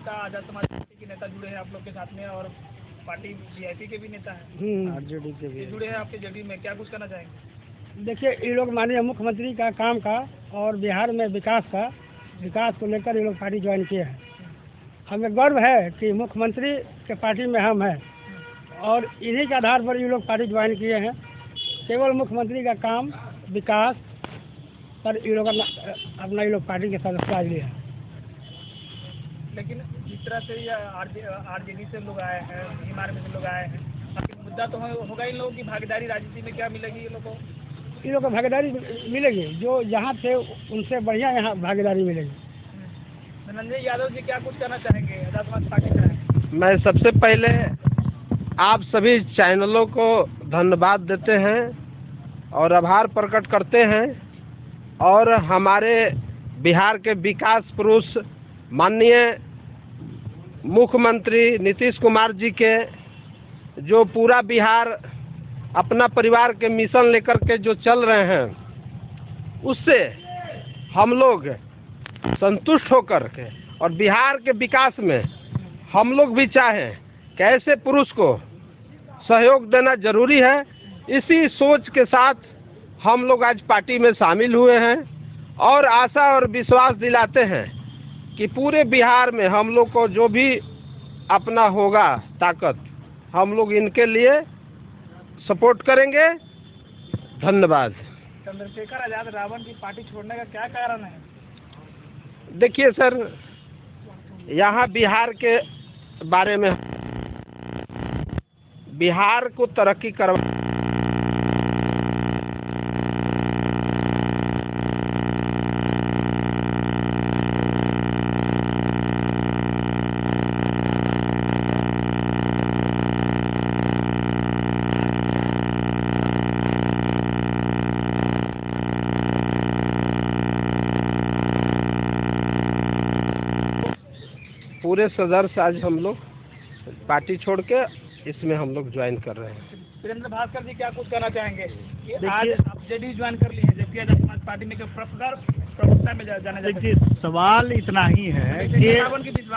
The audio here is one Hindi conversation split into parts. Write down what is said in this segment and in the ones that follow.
नेता आजाद समाज पार्टी के नेता जुड़े हैं आप लोग के साथ में, और पार्टी वीआईपी के भी नेता हैं आरजेडी के भी जुड़े हैं आपके जेडीयू में, क्या कुछ करना चाहेंगे? देखिए, ये लोग माननीय मुख्यमंत्री का काम का और बिहार में विकास को लेकर ये लोग पार्टी ज्वाइन किए हैं। हमें गर्व है कि मुख्यमंत्री के पार्टी में हम हैं और इन्हीं के आधार पर ये लोग पार्टी ज्वाइन किए हैं। केवल मुख्यमंत्री का काम विकास पर ये लोग अपना ये लोग पार्टी के सदस्य आज लिए हैं। लेकिन जिस तरह से ये आरजेडी से लोग आए हैं, बीमार में से लोग आए हैं, बाकी मुद्दा तो होगा इन लोगों की भागीदारी राजनीति में क्या मिलेगी इन लोगों को? इन लोगों को भागीदारी मिलेगी, जो यहाँ थे उनसे बढ़िया यहाँ भागीदारी मिलेगी। धनंजय यादव जी क्या कुछ करना चाहेंगे आजाद समाज पार्टी में? मैं सबसे पहले आप सभी चैनलों को धन्यवाद देते हैं और आभार प्रकट करते हैं, और हमारे बिहार के विकास पुरुष माननीय मुख्यमंत्री नीतीश कुमार जी के जो पूरा बिहार अपना परिवार के मिशन लेकर के जो चल रहे हैं, उससे हम लोग संतुष्ट होकर के और बिहार के विकास में हम लोग भी चाहें कि ऐसे पुरुष को सहयोग देना जरूरी है। इसी सोच के साथ हम लोग आज पार्टी में शामिल हुए हैं और आशा और विश्वास दिलाते हैं कि पूरे बिहार में हम लोग को जो भी अपना होगा ताकत, हम लोग इनके लिए सपोर्ट करेंगे। धन्यवाद। चंद्रशेखर आजाद रावण की पार्टी छोड़ने का क्या कारण है? देखिए सर, यहाँ बिहार के बारे में, बिहार को तरक्की करवा पूरे सदस्य आज हम लोग पार्टी छोड़ के इसमें हम लोग ज्वाइन कर रहे हैं। वीरेंद्र भास्कर जी क्या कुछ कहना चाहेंगे कि आज आप जेडीयू ज्वाइन कर लिए हैं, जबकि आजाद समाज पार्टी में प्रवक्ता में जाना जाता है? सवाल इतना ही है कि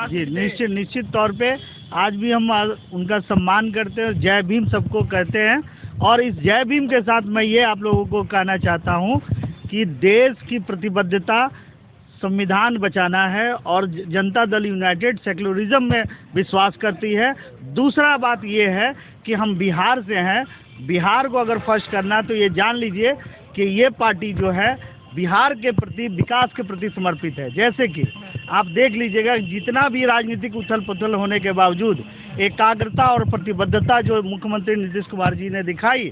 जी निश्चित तौर पे आज भी हम उनका सम्मान करते हैं, जय भीम सबको कहते हैं। और इस जय भीम के साथ मैं ये आप लोगों को कहना चाहता हूँ कि देश की प्रतिबद्धता संविधान बचाना है और जनता दल यूनाइटेड सेक्युलरिज्म में विश्वास करती है। दूसरा बात ये है कि हम बिहार से हैं, बिहार को अगर फर्स्ट करना तो ये जान लीजिए कि ये पार्टी जो है बिहार के प्रति, विकास के प्रति समर्पित है। जैसे कि आप देख लीजिएगा, जितना भी राजनीतिक उथल पुथल होने के बावजूद एकाग्रता और प्रतिबद्धता जो मुख्यमंत्री नीतीश कुमार जी ने दिखाई,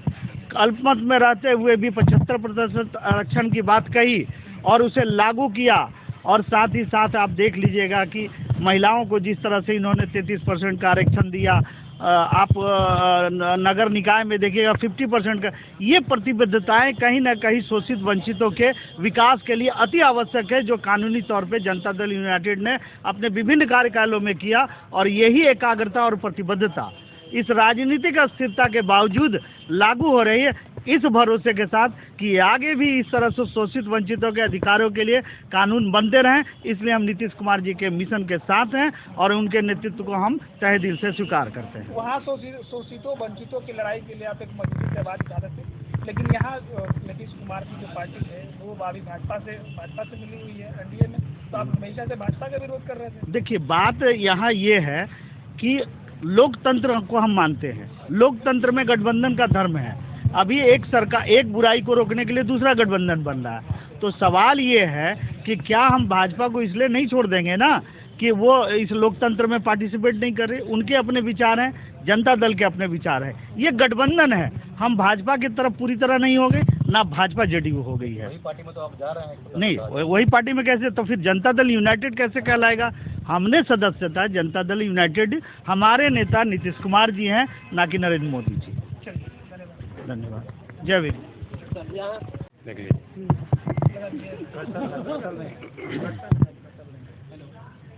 अल्पमत में रहते हुए भी 75% आरक्षण की बात कही और उसे लागू किया। और साथ ही साथ आप देख लीजिएगा कि महिलाओं को जिस तरह से इन्होंने 33% का आरक्षण दिया, आप नगर निकाय में देखिएगा 50% का। ये प्रतिबद्धताएं कहीं ना कहीं शोषित वंचितों के विकास के लिए अति आवश्यक है, जो कानूनी तौर पे जनता दल यूनाइटेड ने अपने विभिन्न कार्यकालों में किया। और यही एकाग्रता और प्रतिबद्धता इस राजनीतिक अस्थिरता के बावजूद लागू हो रही है, इस भरोसे के साथ कि आगे भी इस तरह से शोषित वंचितों के अधिकारों के लिए कानून बनते रहें। इसलिए हम नीतीश कुमार जी के मिशन के साथ हैं और उनके नेतृत्व को हम तहे दिल से स्वीकार करते हैं। वहाँ शोषितों वंचितों की लड़ाई के लिए आप एक मजबूत आवाज उठा रहे थे, लेकिन यहाँ नीतीश कुमार की जो पार्टी है वो अभी भाजपा से मिली हुई है एनडीए में, तो आप हमेशा से भाजपा का विरोध कर रहे थे। देखिए, बात यहाँ ये है कि लोकतंत्र को हम मानते हैं, लोकतंत्र में गठबंधन का धर्म है। अभी एक सरकार, एक बुराई को रोकने के लिए दूसरा गठबंधन बन रहा है। तो सवाल ये है कि क्या हम भाजपा को इसलिए नहीं छोड़ देंगे ना कि वो इस लोकतंत्र में पार्टिसिपेट नहीं कर रहे। उनके अपने विचार हैं, जनता दल के अपने विचार हैं, ये गठबंधन है। हम भाजपा की तरफ पूरी तरह नहीं हो गए, ना भाजपा जेडीयू हो गई है। वही पार्टी में तो आप जा रहे हैं? नहीं, वही पार्टी में कैसे, तो फिर जनता दल यूनाइटेड कैसे कहलाएगा? हमने सदस्यता जनता दल यूनाइटेड, हमारे नेता नीतीश कुमार जी हैं, ना कि नरेंद्र मोदी जी। धन्यवाद। जय भीम।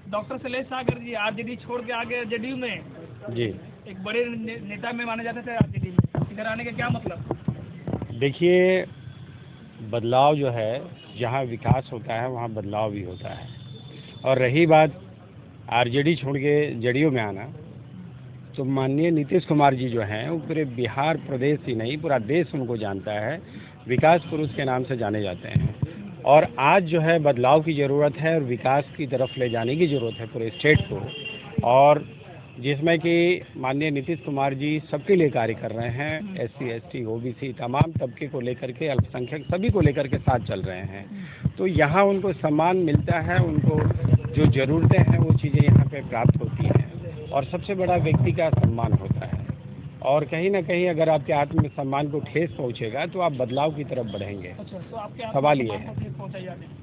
डॉक्टर शैलेश सागर जी आरजेडी छोड़ के आगे जेडीयू में जी एक बड़े नेता में माने जाते थे आरजेडी में, इधर आने का क्या मतलब? देखिए, बदलाव जो है, जहाँ विकास होता है वहाँ बदलाव भी होता है। और रही बात आरजेडी छोड़ के जेडीयू में आना, तो माननीय नीतीश कुमार जी जो हैं वो पूरे बिहार प्रदेश ही नहीं पूरा देश उनको जानता है, विकास पुरुष के नाम से जाने जाते हैं। और आज जो है बदलाव की ज़रूरत है और विकास की तरफ ले जाने की ज़रूरत है पूरे स्टेट को, और जिसमें कि माननीय नीतीश कुमार जी सबके लिए कार्य कर रहे हैं। एससी, एसटी, ओबीसी तमाम तबके को लेकर के, अल्पसंख्यक सभी को लेकर के साथ चल रहे हैं। तो यहाँ उनको सम्मान मिलता है, उनको जो ज़रूरतें हैं वो चीज़ें यहाँ पे प्राप्त होती हैं, और सबसे बड़ा व्यक्ति का सम्मान होता है। और कहीं ना कहीं अगर आपके आत्मसम्मान को ठेस पहुँचेगा तो आप बदलाव की तरफ बढ़ेंगे। अच्छा, तो आपके सवाल ये है,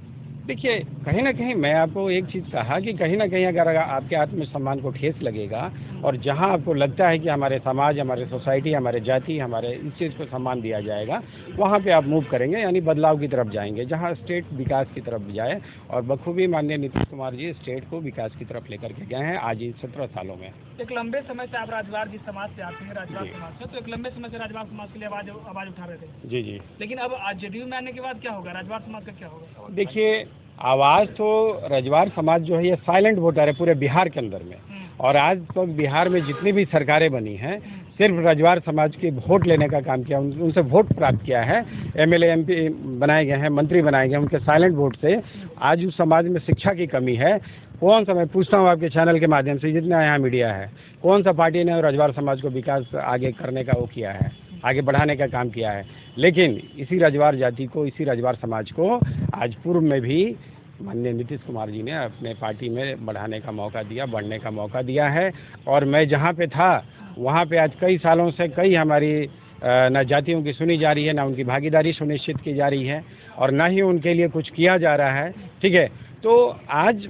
देखिए कहीं ना कहीं मैं आपको एक चीज़ कहा कि कहीं ना कहीं अगर आपके आत्मसम्मान को ठेस लगेगा और जहां आपको लगता है कि हमारे समाज, हमारे सोसाइटी, हमारे जाति, हमारे इस चीज़ को सम्मान दिया जाएगा, वहां पे आप मूव करेंगे, यानी बदलाव की तरफ जाएंगे, जहां स्टेट विकास की तरफ जाए। और बखूबी माननीय नीतीश कुमार जी स्टेट को विकास की तरफ लेकर के गए हैं आज इन 17 सालों में। एक लंबे समय से आप राजवार जी समाज से आते हैं, राजवार समाज से, तो एक लंबे समय से राजवार समाज के लिए आवाज उठा रहे थे। जी जी। लेकिन अब जेडीयू में आने के बाद क्या होगा, राजवार समाज का क्या होगा? देखिए आवाज़ तो रजवार समाज जो है ये साइलेंट वोटर है पूरे बिहार के अंदर में, और आज तक बिहार में जितनी भी सरकारें बनी हैं सिर्फ रजवार समाज के वोट लेने का काम किया, उनसे वोट प्राप्त किया है। एमएलए, एमपी बनाए गए हैं, मंत्री बनाए गए हैं उनके साइलेंट वोट से। आज उस समाज में शिक्षा की कमी है। कौन सा, मैं पूछता हूँ आपके चैनल के माध्यम से, जितना यहाँ मीडिया है, कौन सा पार्टी ने रजवार समाज को विकास आगे करने का वो किया है, आगे बढ़ाने का काम किया है? लेकिन इसी रजवार जाति को, इसी रजवार समाज को आज पूर्व में भी माननीय नीतीश कुमार जी ने अपने पार्टी में बढ़ाने का मौका दिया, बढ़ने का मौका दिया है। और मैं जहाँ पे था वहाँ पे आज कई सालों से कई हमारी न जातियों की सुनी जा रही है, ना उनकी भागीदारी सुनिश्चित की जा रही है, और ना ही उनके लिए कुछ किया जा रहा है। ठीक है, तो आज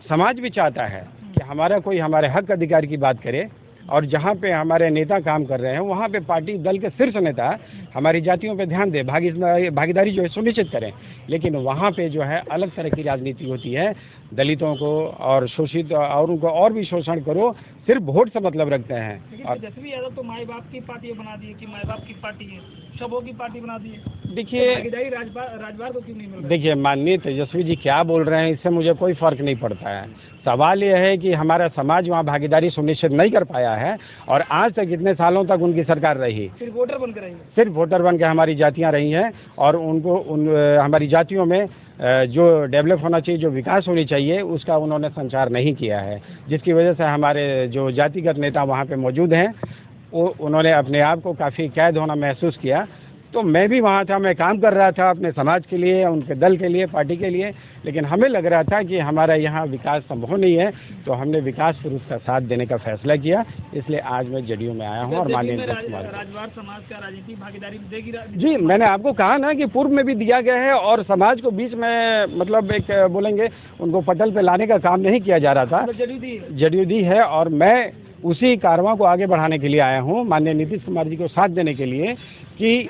समाज भी चाहता है कि हमारा कोई हमारे हक अधिकार की बात करे, और जहाँ पे हमारे नेता काम कर रहे हैं वहाँ पे पार्टी दल के शीर्ष नेता हमारी जातियों पे ध्यान दे, भागीदारी जो है सुनिश्चित करें। लेकिन वहाँ पे जो है अलग तरह की राजनीति होती है, दलितों को और शोषित और उनको और भी शोषण करो, सिर्फ वोट से मतलब रखते हैं। और तेजस्वी यादव तो माई बाप की पार्टी बना दी है कि माई बाप की पार्टी है, सबों की पार्टी बना दी है। देखिए भागीदारी राजवार को क्यों नहीं मिल रहा? देखिए माननीय तेजस्वी जी क्या बोल रहे हैं इससे मुझे कोई फर्क नहीं पड़ता है। सवाल ये है कि हमारा समाज वहाँ भागीदारी सुनिश्चित नहीं कर पाया है, और आज तक इतने सालों तक उनकी सरकार रही, सिर्फ वोटर बनकर रही है, सिर्फ वोटर बन के हमारी जातियाँ रही हैं, और उनको हमारी जातियों में जो डेवलप होना चाहिए, जो विकास होनी चाहिए, उसका उन्होंने संचार नहीं किया है, जिसकी वजह से हमारे जो जातिगत नेता वहाँ पे मौजूद हैं उन्होंने अपने आप को काफ़ी कैद होना महसूस किया। तो मैं भी वहाँ था, मैं काम कर रहा था अपने समाज के लिए, उनके दल के लिए, पार्टी के लिए, लेकिन हमें लग रहा था कि हमारा यहाँ विकास संभव नहीं है, तो हमने विकास पुरुष का साथ देने का फैसला किया। इसलिए आज मैं जेडीयू में आया हूँ। और माननीय राजवार समाज का राजनीतिक भागीदारी देगी? जी, मैंने आपको कहा ना कि पूर्व में भी दिया गया है, और समाज को बीच में मतलब एक बोलेंगे उनको पटल पे लाने का काम नहीं किया जा रहा था, जेडीयू दी है। और मैं उसी कारवां को आगे बढ़ाने के लिए आया हूँ, माननीय नीतीश कुमार जी को साथ देने के लिए, कि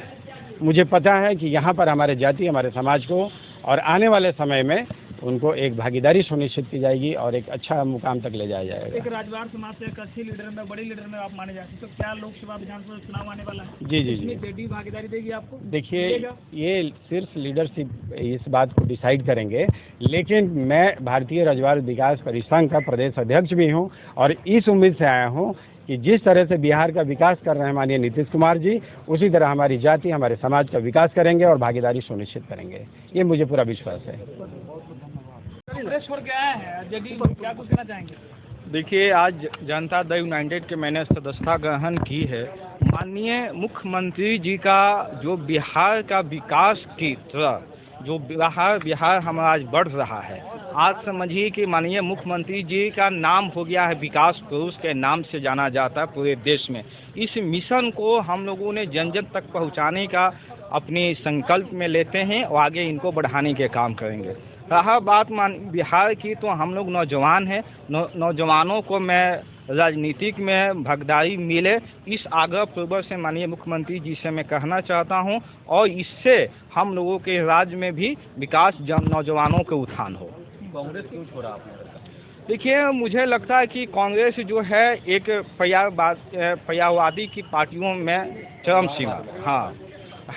मुझे पता है कि यहाँ पर हमारे जाति, हमारे समाज को और आने वाले समय में उनको एक भागीदारी सुनिश्चित की जाएगी और एक अच्छा मुकाम तक ले जाया जाएगा। एक राजवार समाज से एक अच्छी लीडर में, बड़ी लीडर में आप माने जाते हैं, तो क्या लोकसभा विधानसभा चुनाव आने वाला है? जी जी जी। जेडीयू भागीदारी देगी आपको? देखिए ये सिर्फ लीडरशिप इस बात को डिसाइड करेंगे, लेकिन मैं भारतीय रजवार विकास परिसंघ का प्रदेश अध्यक्ष भी हूँ, और इस उम्मीद से आया हूँ कि जिस तरह से बिहार का विकास कर रहे हैं माननीय नीतीश कुमार जी, उसी तरह हमारी जाति, हमारे समाज का विकास करेंगे और भागीदारी सुनिश्चित करेंगे, ये मुझे पूरा विश्वास है। छोड़ के आए हैं जेडीयू, क्या कुछ कहना चाहेंगे? देखिए, आज जनता दल यूनाइटेड के मैंने सदस्यता ग्रहण की है। माननीय मुख्यमंत्री जी का जो बिहार का विकास की तरह जो बिहार हमारा आज बढ़ रहा है, आज समझिए कि माननीय मुख्यमंत्री जी का नाम हो गया है विकास पुरुष के नाम से जाना जाता है पूरे देश में। इस मिशन को हम लोगों ने जन जन तक पहुंचाने का अपने संकल्प में लेते हैं और आगे इनको बढ़ाने के काम करेंगे। रहा बात बिहार की, तो हम लोग नौजवान हैं, नौजवानों को मैं राजनीतिक में भागीदारी मिले, इस आग्रह पूर्वक से माननीय मुख्यमंत्री जी से मैं कहना चाहता हूं, और इससे हम लोगों के राज्य में भी विकास, नौजवानों के उत्थान हो। कांग्रेस क्यों छोड़ा आपने? देखिए, मुझे लगता है कि कांग्रेस जो है एक पर्यायवादी की पार्टियों में चरम सीमा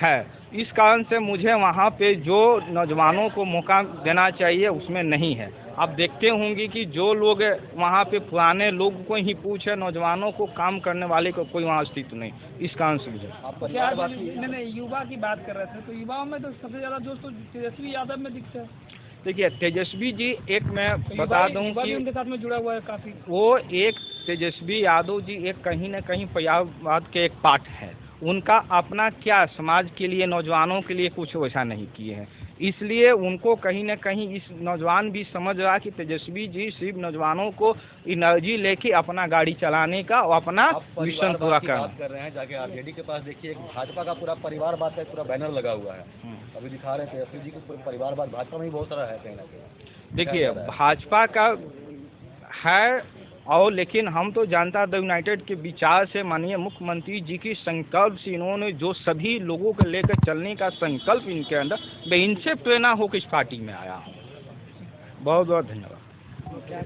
है। इस कारण से मुझे वहाँ पे जो नौजवानों को मौका देना चाहिए उसमें नहीं है। आप देखते होंगे कि जो लोग वहाँ पे पुराने लोग को ही पूछे, नौजवानों को, काम करने वाले को कोई वहाँ अस्तित्व नहीं। इस कारण से मुझे क्या नहीं, युवा की बात कर रहे थे, तो युवाओं में तो सबसे ज़्यादा जोश तो तेजस्वी यादव में दिखता है। देखिए, तेजस्वी जी, एक मैं बता दूं कि उनके साथ में जुड़ा हुआ है काफ़ी। वो एक तेजस्वी यादव जी एक कहीं न कहीं परिवारवाद के एक पार्ट है। उनका अपना क्या समाज के लिए, नौजवानों के लिए कुछ वैसा नहीं किए हैं, इसलिए उनको कहीं न कहीं इस नौजवान भी समझ रहा कि तेजस्वी जी सिर्फ नौजवानों को एनर्जी लेके अपना गाड़ी चलाने का और अपना मिशन पूरा कर रहे हैं। जाके आरजेडी के पास देखिए, एक भाजपा का पूरा परिवारवाद का पूरा बैनर लगा हुआ है, अभी दिखा रहे थे तेजस्वी जी को। परिवारवाद भाजपा में भी बहुत सारा है कहीं ना कहीं। देखिए, भाजपा का है, और लेकिन हम तो जनता दल यूनाइटेड के विचार से, माननीय मुख्यमंत्री जी की संकल्प से, इन्होंने जो सभी लोगों को लेकर चलने का संकल्प इनके अंदर, मैं इनसे प्रेरणा होकर इस पार्टी में आया हूँ। बहुत बहुत धन्यवाद।